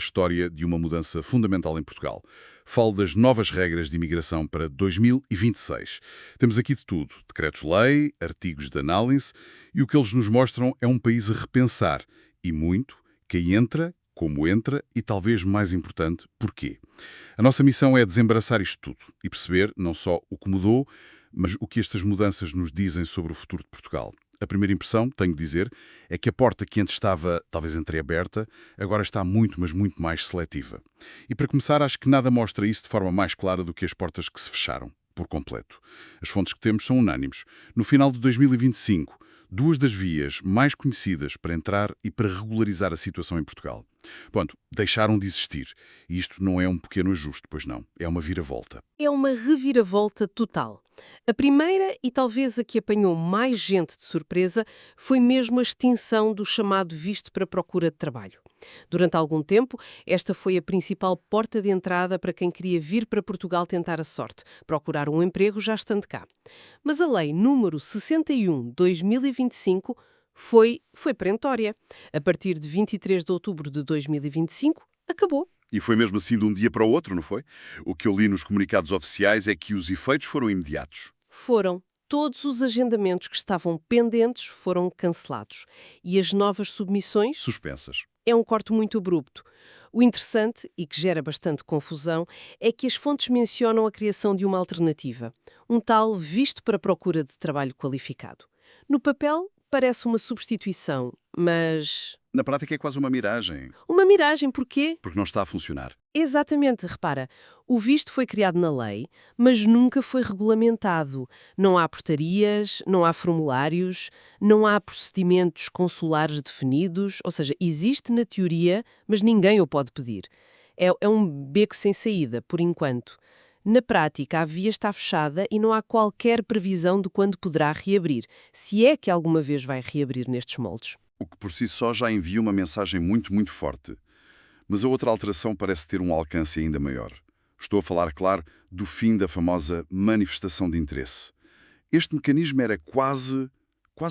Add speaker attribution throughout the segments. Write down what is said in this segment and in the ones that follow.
Speaker 1: história de uma mudança fundamental em Portugal. Falo das novas regras de imigração para 2026. Temos aqui de tudo: decretos-lei, artigos de análise, e o que eles nos mostram é um país a repensar. E muito, quem entra, como entra e, talvez mais importante, porquê. A nossa missão é desembaraçar isto tudo e perceber não só o que mudou, mas o que estas mudanças nos dizem sobre o futuro de Portugal. A primeira impressão, tenho de dizer, é que a porta que antes estava talvez entreaberta, agora está muito, mas muito mais seletiva. E para começar, acho que nada mostra isso de forma mais clara do que as portas que se fecharam, por completo. As fontes que temos são unânimes. No final de 2025, duas das vias mais conhecidas para entrar e para regularizar a situação em Portugal, pronto, deixaram de existir. E isto não é um pequeno ajuste, pois não. É uma viravolta.
Speaker 2: É uma reviravolta total. A primeira, e talvez a que apanhou mais gente de surpresa, foi mesmo a extinção do chamado visto para procura de trabalho. Durante algum tempo, esta foi a principal porta de entrada para quem queria vir para Portugal tentar a sorte, procurar um emprego já estando cá. Mas a lei número 61/2025 foi perentória. A partir de 23 de outubro de 2025, acabou.
Speaker 1: E foi mesmo assim de um dia para o outro, não foi? O que eu li nos comunicados oficiais é que os efeitos foram imediatos.
Speaker 2: Foram. Todos os agendamentos que estavam pendentes foram cancelados. E as novas submissões
Speaker 1: Suspensas.
Speaker 2: é um corte muito abrupto. O interessante, e que gera bastante confusão, é que as fontes mencionam a criação de uma alternativa, um tal visto para procura de trabalho qualificado. No papel, parece uma substituição, mas
Speaker 1: Na prática é quase uma miragem,
Speaker 2: uma miragem, porquê?
Speaker 1: porque não está a funcionar.
Speaker 2: Exatamente, repara, o visto foi criado na lei, mas nunca foi regulamentado. Não há portarias, não há formulários, não há procedimentos consulares definidos, ou seja, existe na teoria, mas ninguém o pode pedir. É um beco sem saída, por enquanto. Na prática, a via está fechada e não há qualquer previsão de quando poderá reabrir, se é que alguma vez vai reabrir nestes moldes.
Speaker 1: O que por si só já envia uma mensagem muito, muito forte. Mas a outra alteração parece ter um alcance ainda maior. Estou a falar, claro, do fim da famosa manifestação de interesse. Este mecanismo era quase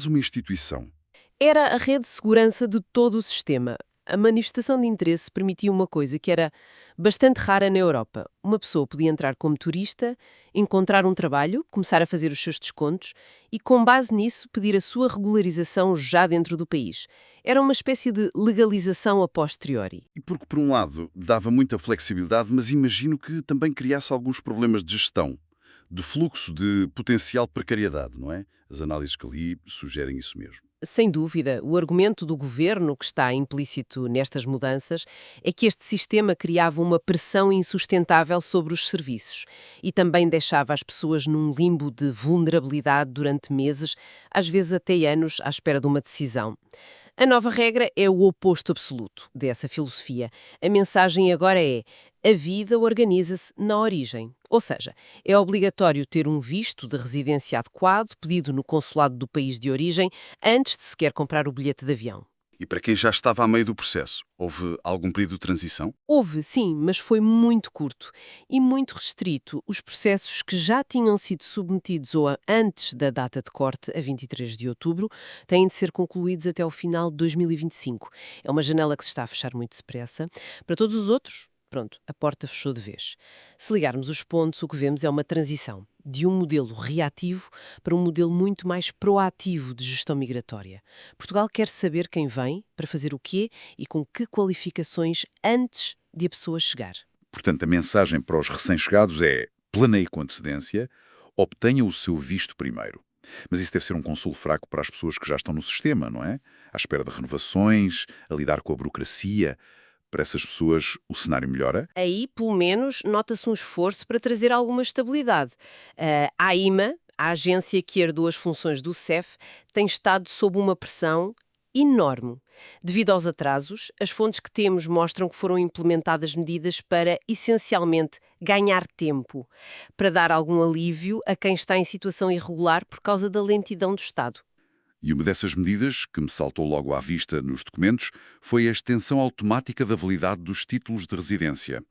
Speaker 1: uma instituição.
Speaker 2: Era a rede de segurança de todo o sistema. A manifestação de interesse permitia uma coisa que era bastante rara na Europa. Uma pessoa podia entrar como turista, encontrar um trabalho, começar a fazer os seus descontos e, com base nisso, pedir a sua regularização já dentro do país. Era uma espécie de legalização a posteriori.
Speaker 1: E porque, por um lado, dava muita flexibilidade, mas imagino que também criasse alguns problemas de gestão, de fluxo, de potencial precariedade, não é? As análises que li sugerem isso mesmo.
Speaker 2: Sem dúvida, o argumento do governo que está implícito nestas mudanças é que este sistema criava uma pressão insustentável sobre os serviços e também deixava as pessoas num limbo de vulnerabilidade durante meses, às vezes até anos, à espera de uma decisão. A nova regra é o oposto absoluto dessa filosofia. A mensagem agora é: a vida organiza-se na origem. Ou seja, é obrigatório ter um visto de residência adequado, pedido no consulado do país de origem, antes de sequer comprar o bilhete de avião.
Speaker 1: E para quem já estava a meio do processo, houve algum período de transição?
Speaker 2: Houve, sim, mas foi muito curto e muito restrito. Os processos que já tinham sido submetidos antes da data de corte, a 23 de outubro, têm de ser concluídos até ao final de 2025. É uma janela que se está a fechar muito depressa. Para todos os outros, pronto, a porta fechou de vez. Se ligarmos os pontos, o que vemos é uma transição de um modelo reativo para um modelo muito mais proativo de gestão migratória. Portugal quer saber quem vem, para fazer o quê e com que qualificações antes de a pessoa chegar.
Speaker 1: Portanto, a mensagem para os recém-chegados é: planeie com antecedência, obtenha o seu visto primeiro. Mas isso deve ser um consolo fraco para as pessoas que já estão no sistema, não é? À espera de renovações, a lidar com a burocracia. Para essas pessoas, o cenário melhora?
Speaker 2: Aí, pelo menos, nota-se um esforço para trazer alguma estabilidade. A AIMA, a agência que herdou as funções do CEF, tem estado sob uma pressão enorme. Devido aos atrasos, as fontes que temos mostram que foram implementadas medidas para, essencialmente, ganhar tempo, para dar algum alívio a quem está em situação irregular por causa da lentidão do Estado.
Speaker 1: E uma dessas medidas, que me saltou logo à vista nos documentos, foi a extensão automática da validade dos títulos de residência.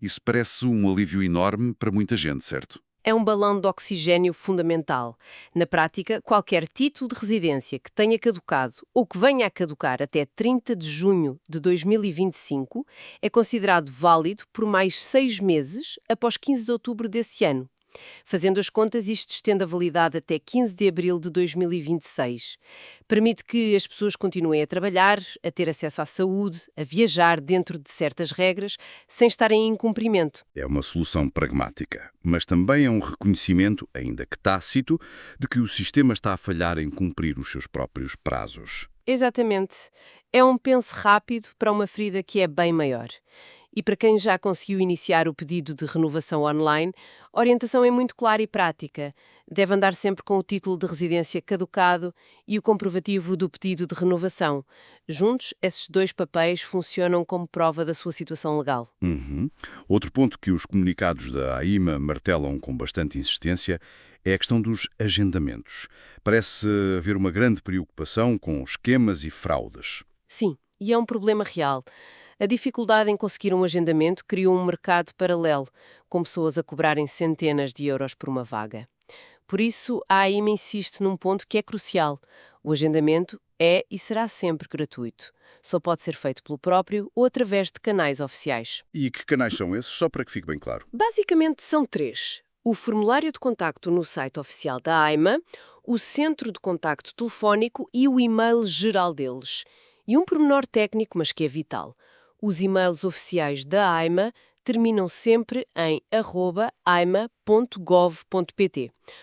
Speaker 1: Isso parece um alívio enorme para muita gente, certo?
Speaker 2: é um balão de oxigênio fundamental. Na prática, qualquer título de residência que tenha caducado ou que venha a caducar até 30 de junho de 2025 é considerado válido por mais 6 meses após 15 de outubro desse ano. Fazendo as contas, isto estende a validade até 15 de abril de 2026. Permite que as pessoas continuem a trabalhar, a ter acesso à saúde, a viajar dentro de certas regras, sem estarem em incumprimento.
Speaker 1: É uma solução pragmática, mas também é um reconhecimento, ainda que tácito, de que o sistema está a falhar em cumprir os seus próprios prazos.
Speaker 2: Exatamente. É um penso rápido para uma ferida que é bem maior. E para quem já conseguiu iniciar o pedido de renovação online, a orientação é muito clara e prática. Deve andar sempre com o título de residência caducado e o comprovativo do pedido de renovação. Juntos, esses dois papéis funcionam como prova da sua situação legal.
Speaker 1: Uhum. Outro ponto que os comunicados da AIMA martelam com bastante insistência é a questão dos agendamentos. Parece haver uma grande preocupação com esquemas e fraudes.
Speaker 2: Sim, e é um problema real. A dificuldade em conseguir um agendamento criou um mercado paralelo, com pessoas a cobrarem centenas de euros por uma vaga. Por isso, a AIMA insiste num ponto que é crucial. O agendamento é e será sempre gratuito. Só pode ser feito pelo próprio ou através de canais oficiais.
Speaker 1: E que canais são esses? Só para que fique bem claro.
Speaker 2: Basicamente são três: o formulário de contacto no site oficial da AIMA, o centro de contacto telefónico e o e-mail geral deles. E um pormenor técnico, mas que é vital: os e-mails oficiais da AIMA terminam sempre em @aima.gov.pt.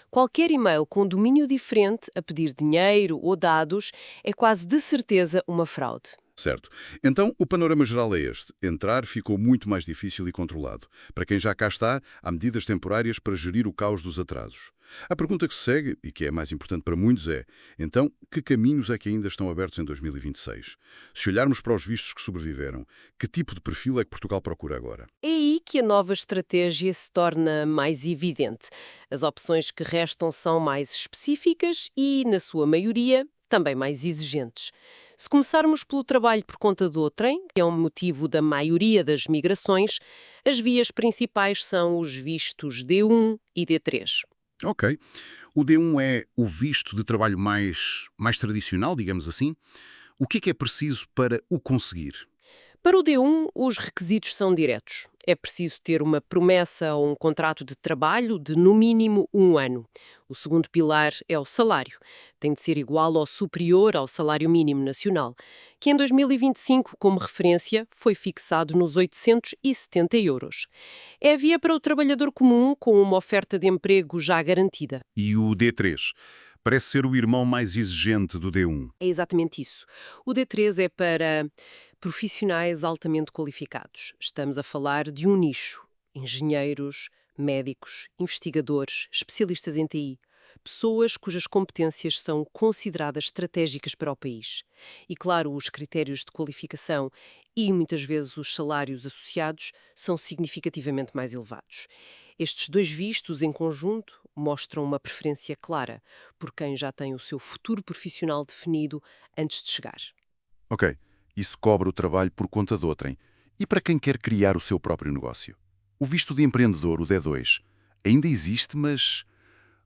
Speaker 2: Qualquer e-mail com domínio diferente a pedir dinheiro ou dados é quase de certeza uma fraude.
Speaker 1: Certo. Então, o panorama geral é este. Entrar ficou muito mais difícil e controlado. Para quem já cá está, há medidas temporárias para gerir o caos dos atrasos. A pergunta que se segue, e que é mais importante para muitos, é: então, que caminhos é que ainda estão abertos em 2026? Se olharmos para os vistos que sobreviveram, que tipo de perfil é que Portugal procura agora?
Speaker 2: É aí que a nova estratégia se torna mais evidente. As opções que restam são mais específicas e, na sua maioria, também mais exigentes. Se começarmos pelo trabalho por conta do outrem, que é um motivo da maioria das migrações, as vias principais são os vistos D1 e D3.
Speaker 1: Ok. O D1 é o visto de trabalho mais tradicional, digamos assim. O que é preciso para o conseguir?
Speaker 2: Para o D1, os requisitos são diretos. É preciso ter uma promessa ou um contrato de trabalho de, no mínimo, 1 ano. O segundo pilar é o salário. Tem de ser igual ou superior ao salário mínimo nacional, que em 2025, como referência, foi fixado nos 870 euros. É a via para o trabalhador comum com uma oferta de emprego já garantida.
Speaker 1: E o D3? Parece ser o irmão mais exigente do D1.
Speaker 2: É exatamente isso. O D3 é para profissionais altamente qualificados. Estamos a falar de um nicho: engenheiros, médicos, investigadores, especialistas em TI. Pessoas cujas competências são consideradas estratégicas para o país. E, claro, os critérios de qualificação e, muitas vezes, os salários associados são significativamente mais elevados. Estes dois vistos, em conjunto, mostram uma preferência clara por quem já tem o seu futuro profissional definido antes de chegar.
Speaker 1: Ok. Isso cobre o trabalho por conta de outrem. E para quem quer criar o seu próprio negócio? O visto de empreendedor, o D2, ainda existe, mas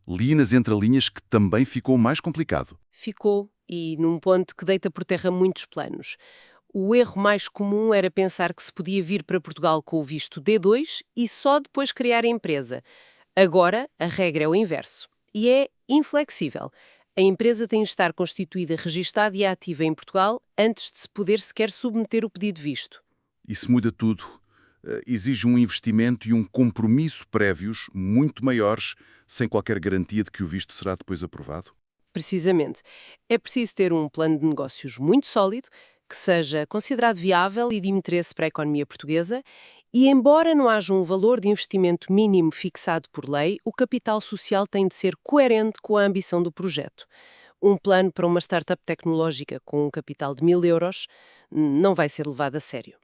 Speaker 1: li nas entrelinhas que também ficou mais complicado.
Speaker 2: Ficou, e num ponto que deita por terra muitos planos. O erro mais comum era pensar que se podia vir para Portugal com o visto D2 e só depois criar a empresa. Agora, a regra é o inverso. E é inflexível. A empresa tem de estar constituída, registada e ativa em Portugal antes de se poder sequer submeter o pedido de visto.
Speaker 1: Isso muda tudo. Exige um investimento e um compromisso prévios muito maiores, sem qualquer garantia de que o visto será depois aprovado.
Speaker 2: Precisamente. É preciso ter um plano de negócios muito sólido, que seja considerado viável e de interesse para a economia portuguesa, e embora não haja um valor de investimento mínimo fixado por lei, o capital social tem de ser coerente com a ambição do projeto. Um plano para uma startup tecnológica com um capital de 1.000 euros não vai ser levado a sério.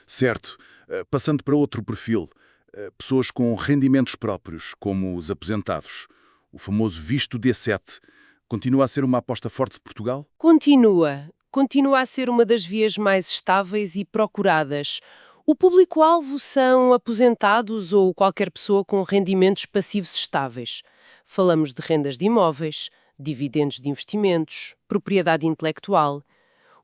Speaker 1: Certo. Passando para outro perfil, pessoas com rendimentos próprios, como os aposentados. O famoso visto D7 continua a ser uma aposta forte de Portugal?
Speaker 2: Continua a ser uma das vias mais estáveis e procuradas. O público-alvo são aposentados ou qualquer pessoa com rendimentos passivos estáveis. Falamos de rendas de imóveis, dividendos de investimentos, propriedade intelectual.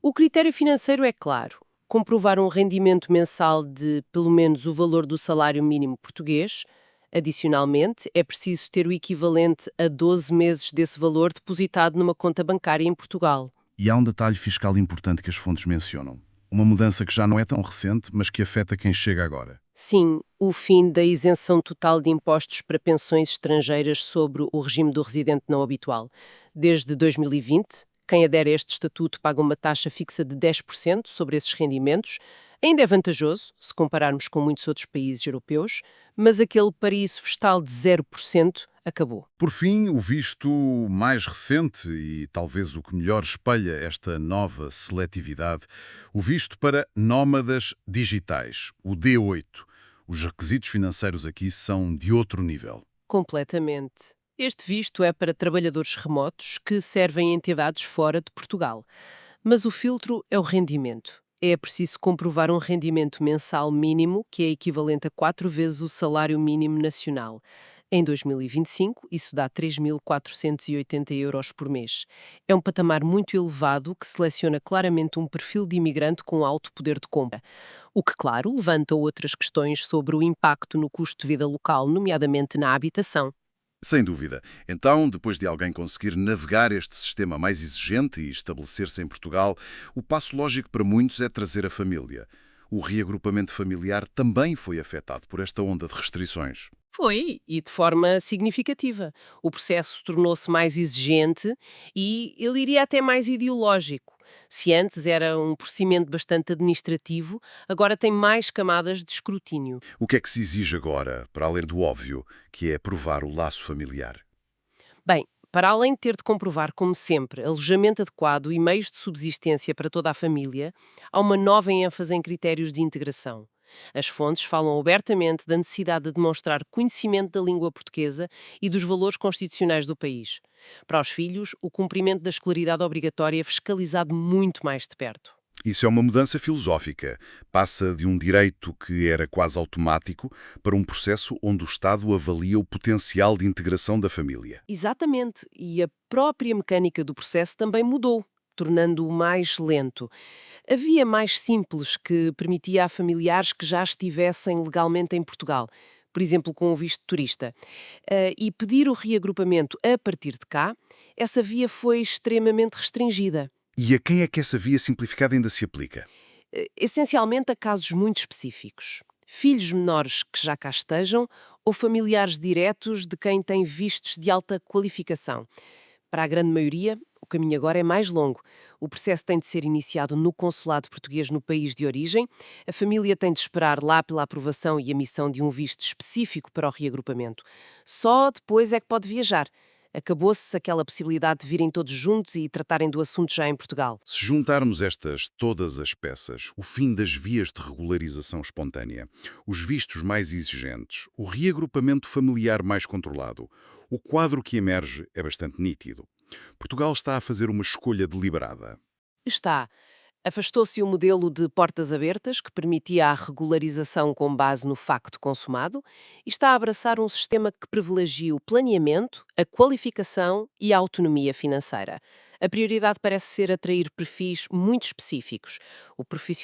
Speaker 2: O critério financeiro é claro: comprovar um rendimento mensal de pelo menos o valor do salário mínimo português. Adicionalmente, é preciso ter o equivalente a 12 meses desse valor depositado numa conta bancária em Portugal.
Speaker 1: E há um detalhe fiscal importante que as fontes mencionam. Uma mudança que já não é tão recente, mas que afeta quem chega agora.
Speaker 2: Sim, o fim da isenção total de impostos para pensões estrangeiras sobre o regime do residente não habitual. Desde 2020, quem adere a este estatuto paga uma taxa fixa de 10% sobre esses rendimentos. Ainda é vantajoso, se compararmos com muitos outros países europeus, mas aquele paraíso fiscal de 0% acabou.
Speaker 1: Por fim, o visto mais recente e talvez o que melhor espelha esta nova seletividade, o visto para nómadas digitais, o D8. Os requisitos financeiros aqui são de outro nível.
Speaker 2: Completamente. Este visto é para trabalhadores remotos que servem em entidades fora de Portugal. Mas o filtro é o rendimento. É preciso comprovar um rendimento mensal mínimo, que é equivalente a 4 vezes o salário mínimo nacional. Em 2025, isso dá 3.480 euros por mês. É um patamar muito elevado que seleciona claramente um perfil de imigrante com alto poder de compra. O que, claro, levanta outras questões sobre o impacto no custo de vida local, nomeadamente na habitação.
Speaker 1: Sem dúvida. Então, depois de alguém conseguir navegar este sistema mais exigente e estabelecer-se em Portugal, o passo lógico para muitos é trazer a família. O reagrupamento familiar também foi afetado por esta onda de restrições.
Speaker 2: Foi, e de forma significativa. O processo tornou-se mais exigente e, eu diria, até mais ideológico. Se antes era um procedimento bastante administrativo, agora tem mais camadas de escrutínio.
Speaker 1: O que é que se exige agora, para além do óbvio, que é provar o laço familiar?
Speaker 2: Bem, para além de ter de comprovar, como sempre, alojamento adequado e meios de subsistência para toda a família, há uma nova ênfase em critérios de integração. As fontes falam abertamente da necessidade de demonstrar conhecimento da língua portuguesa e dos valores constitucionais do país. Para os filhos, o cumprimento da escolaridade obrigatória é fiscalizado muito mais de perto.
Speaker 1: Isso é uma mudança filosófica. Passa de um direito que era quase automático para um processo onde o Estado avalia o potencial de integração da família.
Speaker 2: Exatamente, e a própria mecânica do processo também mudou, tornando-o mais lento. Havia mais simples que permitia a familiares que já estivessem legalmente em Portugal, por exemplo, com o visto de turista. E pedir o reagrupamento a partir de cá, essa via foi extremamente restringida.
Speaker 1: E a quem é que essa via simplificada ainda se aplica?
Speaker 2: Essencialmente a casos muito específicos. Filhos menores que já cá estejam ou familiares diretos de quem tem vistos de alta qualificação. Para a grande maioria, o caminho agora é mais longo. O processo tem de ser iniciado no consulado português no país de origem, a família tem de esperar lá pela aprovação e emissão de um visto específico para o reagrupamento. Só depois é que pode viajar. Acabou-se aquela possibilidade de virem todos juntos e tratarem do assunto já em Portugal.
Speaker 1: Se juntarmos todas as peças, o fim das vias de regularização espontânea, os vistos mais exigentes, o reagrupamento familiar mais controlado, o quadro que emerge é bastante nítido. Portugal está a fazer uma escolha deliberada.
Speaker 2: Está. Afastou-se o modelo de portas abertas, que permitia a regularização com base no facto consumado, e está a abraçar um sistema que privilegia o planeamento, a qualificação e a autonomia financeira. A prioridade parece ser atrair perfis muito específicos. O profissional